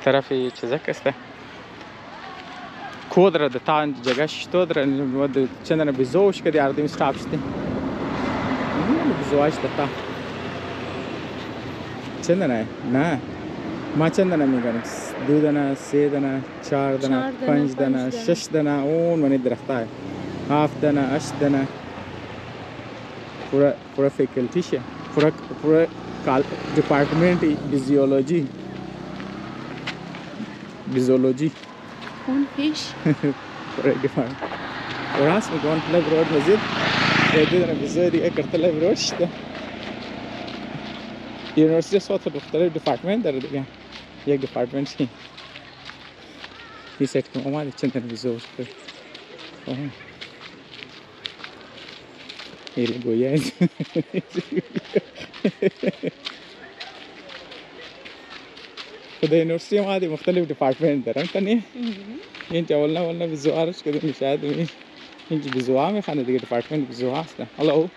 طرف چیزک است کودره د تان جگش تو در ود چندن بزوش که دیار دیم استاپ شده بزواج دتا چندن نه ما چندن میگم 2 دانه 3 دانه 4 دانه 5 دانه 6 دانه اون من درخته 7 دانه 8 دانه پورا فیکلتی شه پورا کال डिपार्टमेंट فيزيولوجي اون فيش پورا डिपार्टमेंट وراس میگن طلب روड مزید دیدن بزودی اکرت طلب روड شده یونیورسیتی صوت مختلف डिपार्टमेंट داره دیگه یک डिपार्टमेंट شی این سیت که اومد چند تا بزود کرد ایل گویه خدا یونیورسیتی اومد مختلف डिपार्टमेंट دارن کنی این جوالنا بزوارش کدوم شاید اینج بزوار میخوانه دیگه डिपार्टमेंट بزوار است. هلو